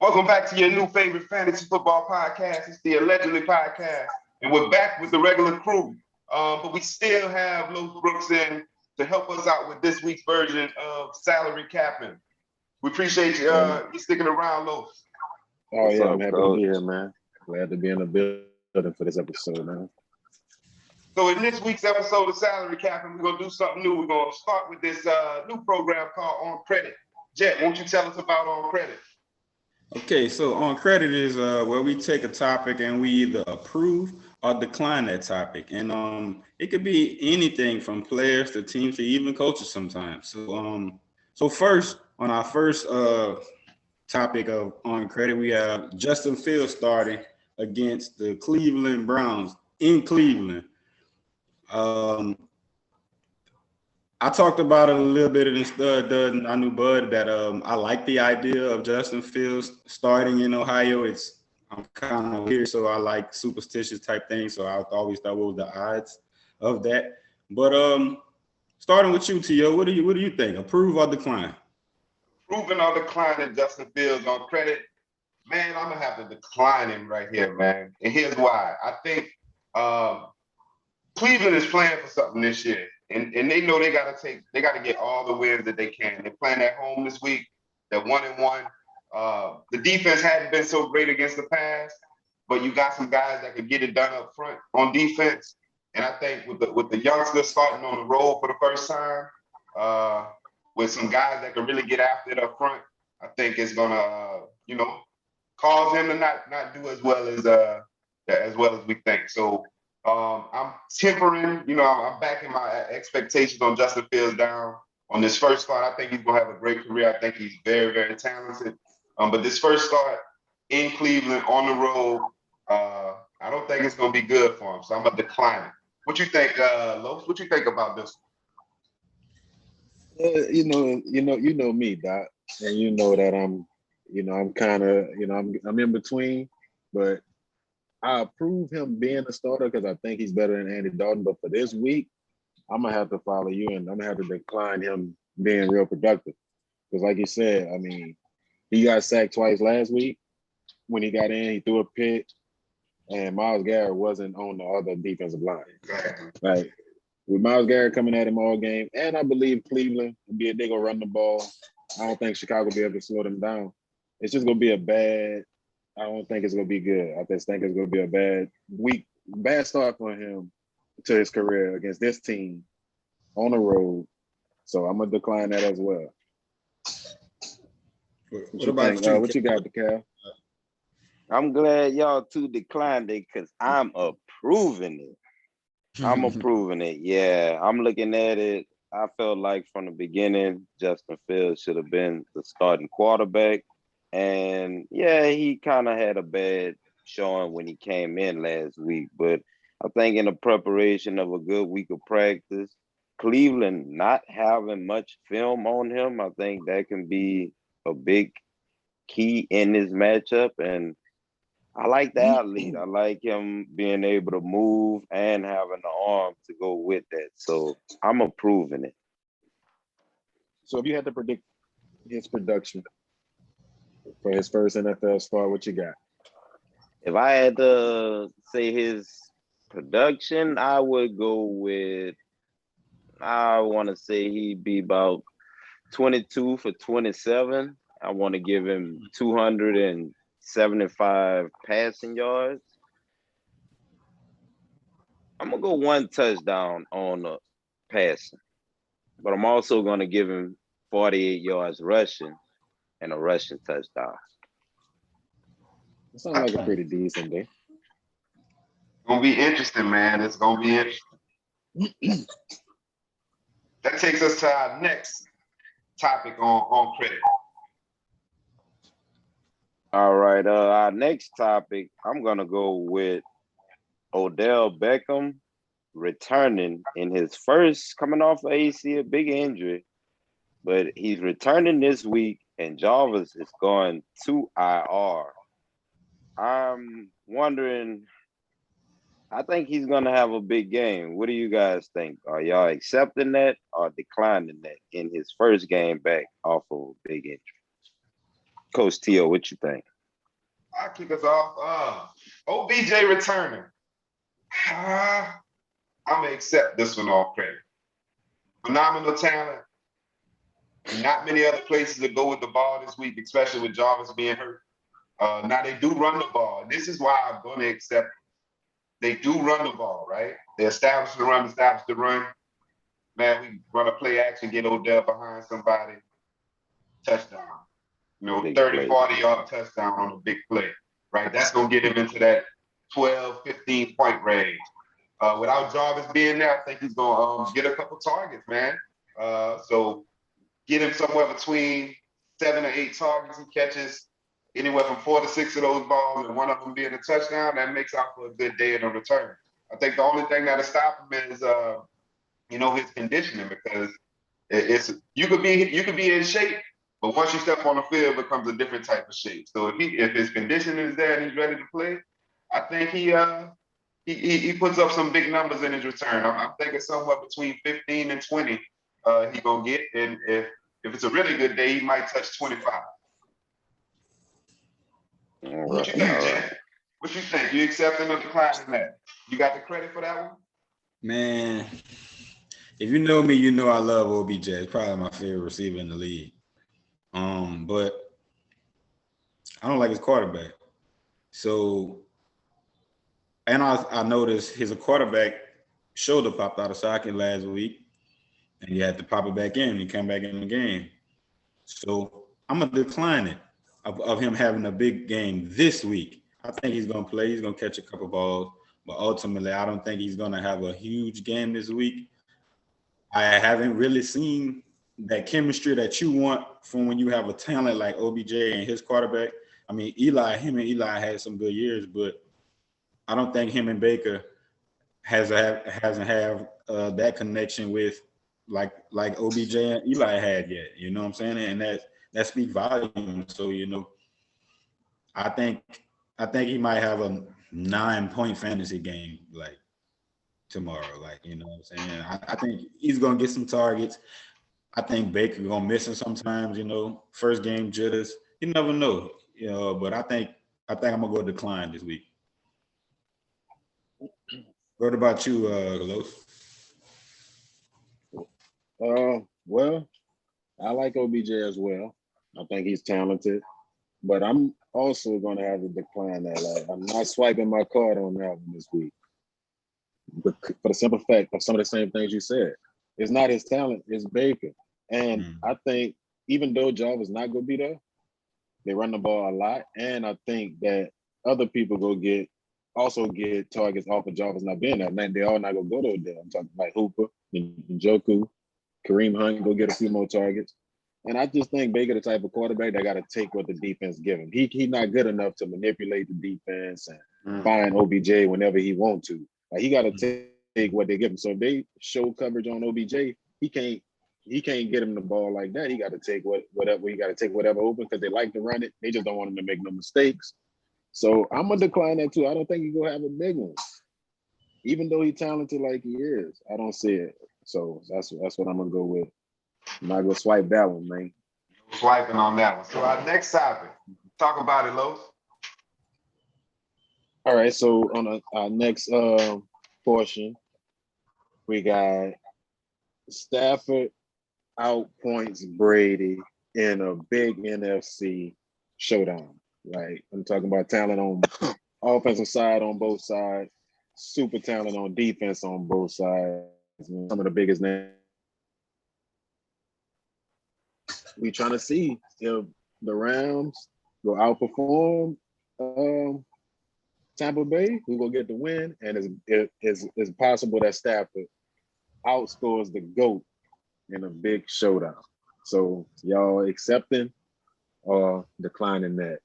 Welcome back to your new favorite fantasy football podcast. It's the Allegedly Podcast, and we're back with the regular crew. But we still have Los Brooks in to help us out with this week's version of Salary Capping. We appreciate you sticking around, Los. Oh, yeah, I'm happy to be here, man. Glad to be in the building for this episode, man. So in this week's episode of Salary Capping, we're going to do something new. We're going to start with this new program called On Credit. Jet, won't you tell us about On Credit? Okay, so On Credit is where we take a topic and we either approve or decline that topic. And it could be anything from players to teams to even coaches sometimes. So first, on our first topic of On Credit, we have Justin Fields starting against the Cleveland Browns in Cleveland. I talked about it a little bit in I knew Bud that I like the idea of Justin Fields starting in Ohio. I'm kind of weird, so I like superstitious type things. So I always thought what were the odds of that. But starting with you, T.O., what do you think? Approve or decline? Approving or declining Justin Fields On Credit? Man, I'm gonna have to decline him right here, man. And here's why. I think Cleveland is playing for something this year. And they know they gotta get all the wins that they can. They're playing at home this week. They're 1-1. The defense hadn't been so great against the pass, but you got some guys that can get it done up front on defense. And I think with the youngsters starting on the road for the first time, with some guys that can really get after it up front, I think it's gonna cause him to not do as well as we think. So. I'm tempering, I'm backing my expectations on Justin Fields down on this first start. I think he's going to have a great career. I think he's very, very talented. But this first start in Cleveland on the road, I don't think it's going to be good for him. So I'm going to decline it. What you think, Los? What you think about this? You know me, Doc, and you know that I'm kind of, I'm in between, but I approve him being a starter because I think he's better than Andy Dalton. But for this week, I'm gonna have to follow you, and I'm gonna have to decline him being real productive. Because, like you said, I mean, he got sacked twice last week. When he got in, he threw a pick, and Myles Garrett wasn't on the other defensive line. Like with Myles Garrett coming at him all game, and I believe Cleveland will be they gonna run the ball. I don't think Chicago will be able to slow them down. It's just gonna be I don't think it's going to be good. I just think it's going to be a bad start for him to his career against this team on the road. So I'm going to decline that as well. What about you? What you got, Cal? I'm glad y'all two declined it because I'm approving it. I'm approving it. Yeah, I'm looking at it. I felt like from the beginning, Justin Fields should have been the starting quarterback. And yeah, he kind of had a bad showing when he came in last week. But I think in the preparation of a good week of practice, Cleveland not having much film on him, I think that can be a big key in this matchup. And I like the athlete. I like him being able to move and having the arm to go with that. So I'm approving it. So if you had to predict his production for his first NFL start, what you got? If I had to say his production, I would go with, I want to say he'd be about 22 for 27. I want to give him 275 passing yards. I'm going to go one touchdown on the passing, but I'm also going to give him 48 yards rushing and a rushing touchdown. It sounds like a pretty decent day. It's gonna be interesting, man. It's gonna be interesting. That takes us to our next topic on credit. All right, our next topic, I'm gonna go with Odell Beckham returning in his first, coming off AC, a big injury, but he's returning this week, and Jarvis is going to IR. I'm wondering, I think he's going to have a big game. What do you guys think? Are y'all accepting that or declining that in his first game back off of a big injury? Coach Tio, what you think? I'll kick us off. OBJ returning. I'm gonna accept this one all credit. Phenomenal talent. Not many other places to go with the ball this week, especially with Jarvis being hurt. Now they do run the ball. This is why I'm gonna accept it. They do run the ball, right? They establish the run. Man, we run a play action, get Odell behind somebody, touchdown. 30, 40-yard touchdown on a big play, right? That's going to get him into that 12, 15-point range. Without Jarvis being there, I think he's going to get a couple targets, man. So get him somewhere between 7 or 8 targets. He catches anywhere from 4 to 6 of those balls, and one of them being a touchdown. That makes out for a good day in the return. I think the only thing that'll stop him is, his conditioning, because you could be in shape, but once you step on the field, it becomes a different type of shape. So if his conditioning is there and he's ready to play, I think he puts up some big numbers in his return. I'm thinking somewhere between 15 and 20 he gonna get, and if it's a really good day, he might touch 25. What you think, Jay? What you think? You accepting or declining that? You got the credit for that one? Man, if you know me, you know I love OBJ. It's probably my favorite receiver in the league. But I don't like his quarterback. So, and I noticed his quarterback shoulder popped out of socket last week, and he had to pop it back in. He came back in the game. So I'm gonna decline it of him having a big game this week. I think he's gonna play. He's gonna catch a couple balls, but ultimately, I don't think he's gonna have a huge game this week. I haven't really seen that chemistry that you want from when you have a talent like OBJ and his quarterback. I mean, him and Eli had some good years, but I don't think him and Baker hasn't have that connection with like OBJ and Eli had yet. You know what I'm saying? And that speaks volumes. So I think he might have a 9-point fantasy game like tomorrow. Like, you know what I'm saying? I think he's gonna get some targets. I think Baker gonna miss him sometimes. First game jitters. You never know. But I think I'm gonna go decline this week. What about you, Los? Well, I like OBJ as well. I think he's talented, but I'm also going to have to decline that. Like, I'm not swiping my card on that one this week. But for the simple fact of some of the same things you said, it's not his talent, it's Baker. And I think even though Jarvis not going to be there, they run the ball a lot. And I think that other people also get targets off of Jarvis not being there. They all not going to go to them. I'm talking like Hooper and Njoku. Kareem Hunt go get a few more targets. And I just think Baker the type of quarterback that got to take what the defense give him. He's not good enough to manipulate the defense and find OBJ whenever he want to. Like, he got to take what they give him. So if they show coverage on OBJ, he can't get him the ball like that. He got to take whatever open, because they like to run it. They just don't want him to make no mistakes. So I'm gonna decline that too. I don't think he's gonna have a big one. Even though he's talented like he is, I don't see it. So that's what I'm gonna go with. I'm not gonna swipe that one, man. Swiping on that one. So our next topic, talk about it, Los. All right. So on our next portion, we got Stafford outpoints Brady in a big NFC showdown. Like, I'm talking about talent on offensive side on both sides, super talent on defense on both sides. Some of the biggest names. We trying to see if the Rams will outperform Tampa Bay, who will get the win, and it's possible that Stafford outscores the GOAT in a big showdown. So y'all accepting or declining that?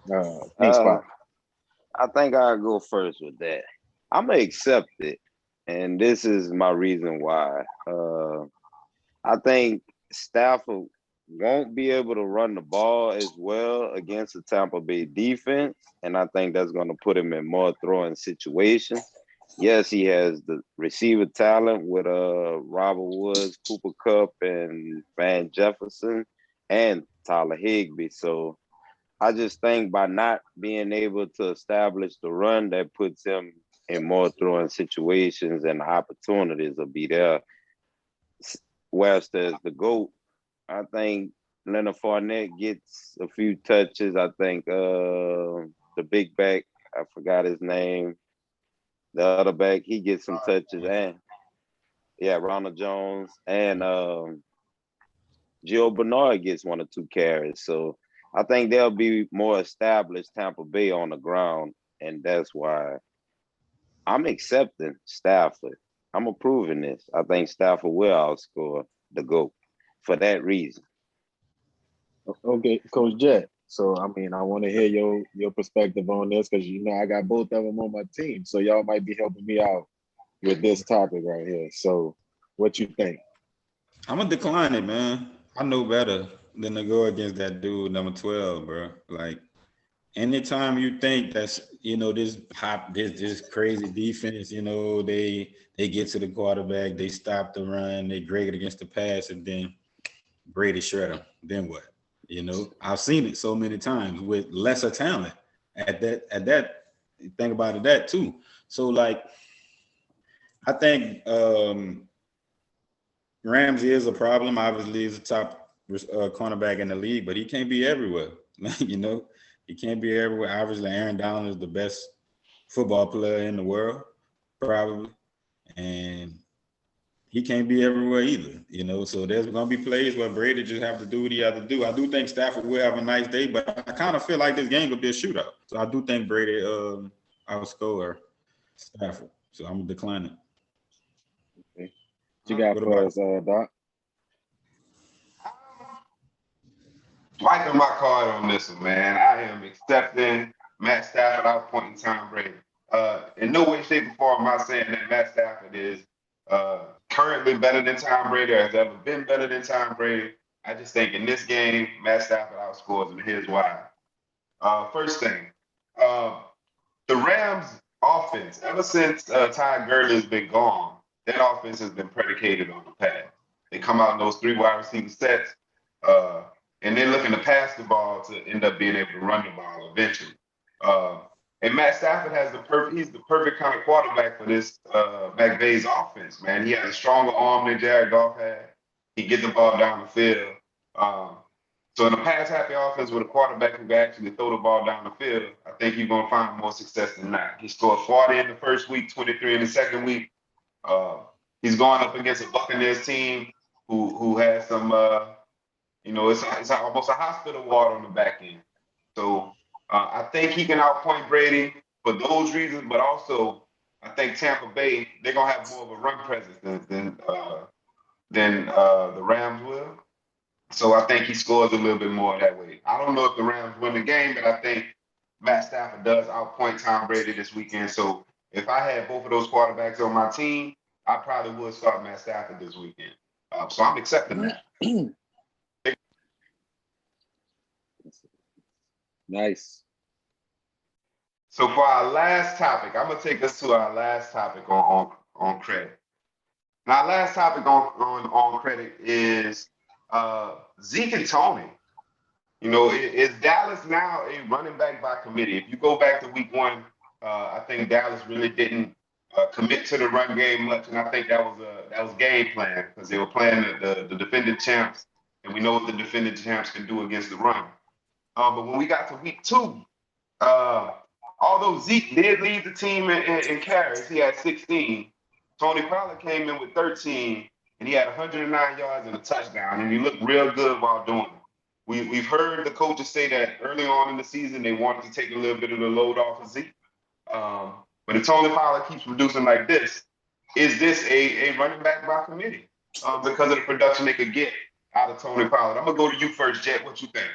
Spot. I think I'll go first with that. I'm gonna accept it, and this is my reason why. I think Stafford won't be able to run the ball as well against the Tampa Bay defense, and I think that's going to put him in more throwing situations. Yes, he has the receiver talent with Robert Woods, Cooper Kupp, and Van Jefferson, and Tyler Higbee. So I just think by not being able to establish the run, that puts him in more throwing situations and the opportunities will be there. Whereas the GOAT, I think Leonard Fournette gets a few touches. I think the big back, I forgot his name, the other back, he gets some touches. And yeah, Ronald Jones and Gio Bernard gets 1 or 2 carries. So I think they'll be more established Tampa Bay on the ground. And that's why I'm accepting Stafford. I'm approving this. I think Stafford will outscore the GOAT for that reason. Okay, Coach Jet. So I mean, I want to hear your perspective on this because I got both of them on my team, so y'all might be helping me out with this topic right here. So, what you think? I'm gonna decline it, man. I know better than to go against that dude, number 12, bro. Like, anytime you think that's this crazy defense, they get to the quarterback, they stop the run, they great against the pass, and then Brady shred them. Then what? I've seen it so many times with lesser talent at that. Think about it, that too. So like, I think Ramsey is a problem. Obviously, he's the top cornerback in the league, but he can't be everywhere. He can't be everywhere. Obviously, Aaron Donald is the best football player in the world, probably, and he can't be everywhere either. So there's gonna be plays where Brady just have to do what he has to do. I do think Stafford will have a nice day, but I kind of feel like this game will be a shootout. So I do think Brady outscore Stafford. So I'm declining. Okay. What you got for us, Doc? Wiping my card on this one, man. I am accepting Matt Stafford outpointing Tom Brady. In no way, shape, or form am I saying that Matt Stafford is currently better than Tom Brady or has ever been better than Tom Brady. I just think in this game, Matt Stafford outscores, and here's why. First thing, the Rams offense, ever since Ty Gurley has been gone, that offense has been predicated on the pass. They come out in those 3 wide receiver sets, and they're looking to pass the ball to end up being able to run the ball eventually. And Matt Stafford has he's the perfect kind of quarterback for this McVay's offense, man. He has a stronger arm than Jared Goff had. He get the ball down the field. So in a pass-happy offense with a quarterback who can actually throw the ball down the field, I think you're going to find more success than that. He scored 40 in the first week, 23 in the second week. He's going up against a Buccaneers team who has some, it's almost a hospital ward on the back end. So I think he can outpoint Brady for those reasons, but also I think Tampa Bay, they're going to have more of a run presence than the Rams will. So I think he scores a little bit more that way. I don't know if the Rams win the game, but I think Matt Stafford does outpoint Tom Brady this weekend. So if I had both of those quarterbacks on my team, I probably would start Matt Stafford this weekend. So I'm accepting that. Nice. So for our last topic, I'm gonna take us to our last topic on credit. Now, our last topic on credit is Zeke and Tony. Is Dallas now a running back by committee? If you go back to week 1, I think Dallas really didn't commit to the run game much, and I think that was game plan because they were playing the defending champs, and we know what the defending champs can do against the run. But when we got to week 2, although Zeke did lead the team in carries, he had 16. Tony Pollard came in with 13, and he had 109 yards and a touchdown, and he looked real good while doing it. We've heard the coaches say that early on in the season they wanted to take a little bit of the load off of Zeke. But if Tony Pollard keeps producing like this, is this a running back by committee because of the production they could get out of Tony Pollard? I'm going to go to you first, Jet. What you think?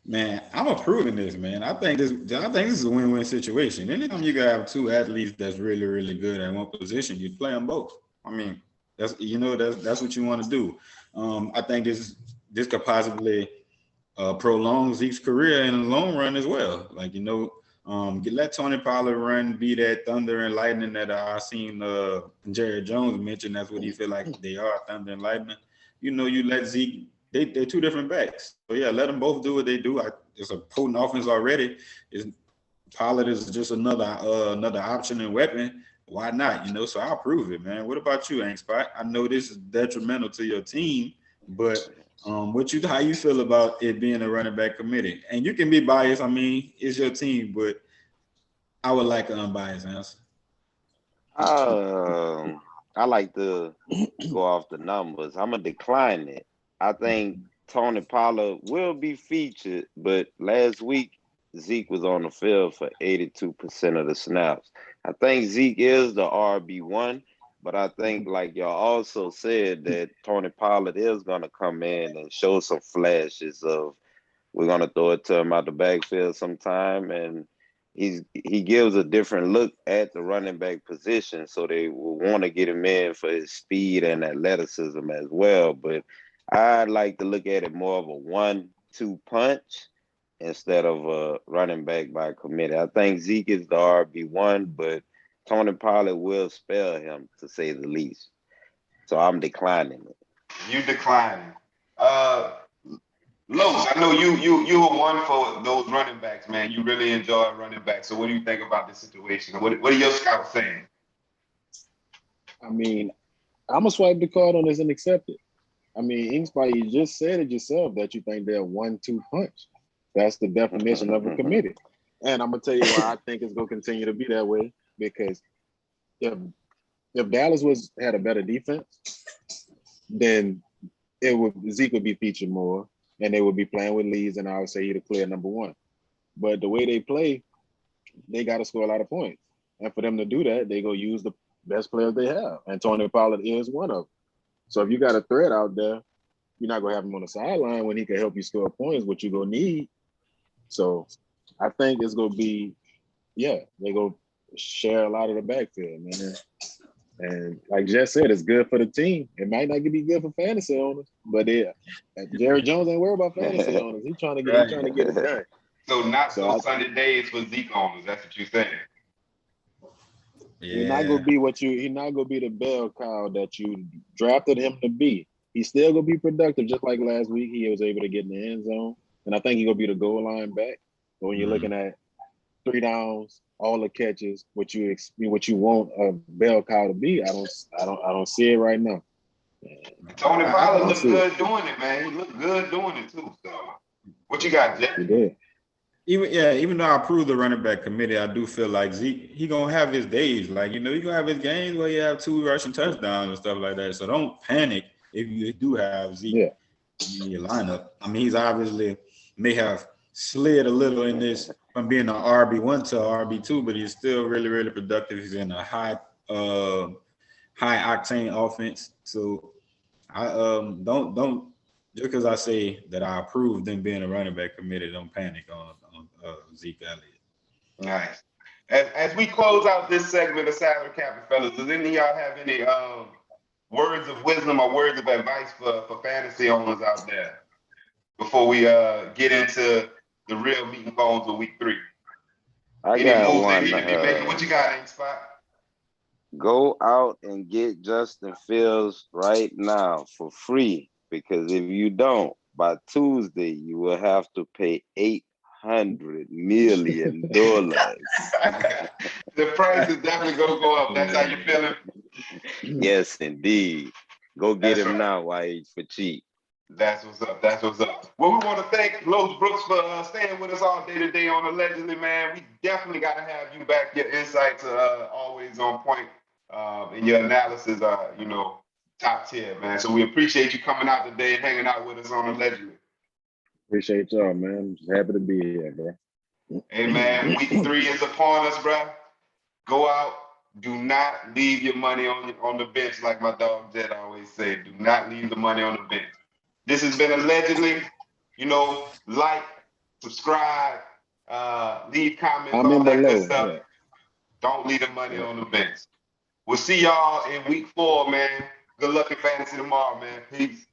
Man, I'm approving this, man. I think this is a win-win situation. Anytime you have 2 athletes that's really, really good at one position, you play them both. I mean, that's what you want to do. I think this could possibly prolong Zeke's career in the long run as well. Like, let Tony Pollard run, be that thunder and lightning that I seen Jared Jones mention. That's what he feel like they are, thunder and lightning. You let Zeke they're two different backs. So yeah, let them both do what they do. It's a potent offense already. Pollard is just another option and weapon. Why not? So I'll prove it, man. What about you, Ain't Spot? I know this is detrimental to your team, but how you feel about it being a running back committee? And you can be biased. I mean, it's your team, but I would like an unbiased answer. I like to go off the numbers. I'm gonna decline it. I think Tony Pollard will be featured, but last week Zeke was on the field for 82% of the snaps. I think Zeke is the RB1, but I think, like y'all also said, that Tony Pollard is gonna come in and show some flashes of we're gonna throw it to him out the backfield sometime, and he gives a different look at the running back position, so they will want to get him in for his speed and athleticism as well. But I'd like to look at it more of a 1-2 punch instead of a running back by committee. I think Zeke is the RB1, but Tony Pollard will spell him, to say the least. So I'm declining it. You declining. Los, I know you were one for those running backs, man. You really enjoy running backs. So what do you think about this situation? What are your scouts saying? I mean, I'm gonna swipe the card on this and accept it. I mean, Ingspire, you just said it yourself that you think they're 1-2 punch. That's the definition of a committee. And I'm gonna tell you why I think it's gonna continue to be that way. Because if Dallas had a better defense, then Zeke would be featured more, and they would be playing with leads, and I would say he'd a clear number one. But the way they play, they got to score a lot of points. And for them to do that, they go use the best players they have. And Tony Pollard is one of them. So if you got a threat out there, you're not going to have him on the sideline when he can help you score points, what you're going to need. So I think it's going to be, they're going to share a lot of the backfield, man. And like Jess said, it's good for the team. It might not be good for fantasy owners, but Jerry Jones ain't worried about fantasy owners. He's trying to get it done. So not so Sunday days for Zeke owners. That's what you're saying. Yeah. He's not gonna be the bell cow that you drafted him to be. He's still gonna be productive, just like last week. He was able to get in the end zone, and I think he's gonna be the goal line back. But when you're looking at 3 downs, all the catches, what you want a bell cow to be, I don't see it right now. Tony Pollard looked good doing it, man. He looked good doing it too. So what you got, Jeff? He did. Even though I approve the running back committee, I do feel like Zeke, he gonna have his days. Like, he gonna have his games where you have 2 rushing touchdowns and stuff like that. So don't panic if you do have Zeke in your lineup. I mean, he's obviously may have slid a little in this from being an RB1 to RB2, but he's still really, really productive. He's in a high octane offense. So I don't just because I say that I approve them being a running back committee, don't panic on Zeke Elliott. Nice. As we close out this segment of Salary Cappin, fellas, does any of y'all have any words of wisdom or words of advice for fantasy owners out there before we get into the real meat and bones of week 3? I got one. What you got, Ain't Spot? Go out and get Justin Fields right now for free, because if you don't, by Tuesday you will have to pay $800 million. The price is definitely gonna go up. That's how you feeling? Yes, indeed. Go get him now while he's for cheap. That's what's up. Well, we want to thank Los Brooks for staying with us all day today on Allegedly, man. We definitely got to have you back. Your insights are always on point, and your analysis are, top tier, man. So we appreciate you coming out today and hanging out with us on Allegedly. Appreciate y'all, man. Just happy to be here, bro. Hey, man, week 3 is upon us, bro. Go out. Do not leave your money on the bench, like my dog Jed always said. Do not leave the money on the bench. This has been Allegedly. Like, subscribe, leave comments, all that good stuff. Yeah. Don't leave the money on the bench. We'll see y'all in week 4, man. Good luck in fantasy tomorrow, man. Peace.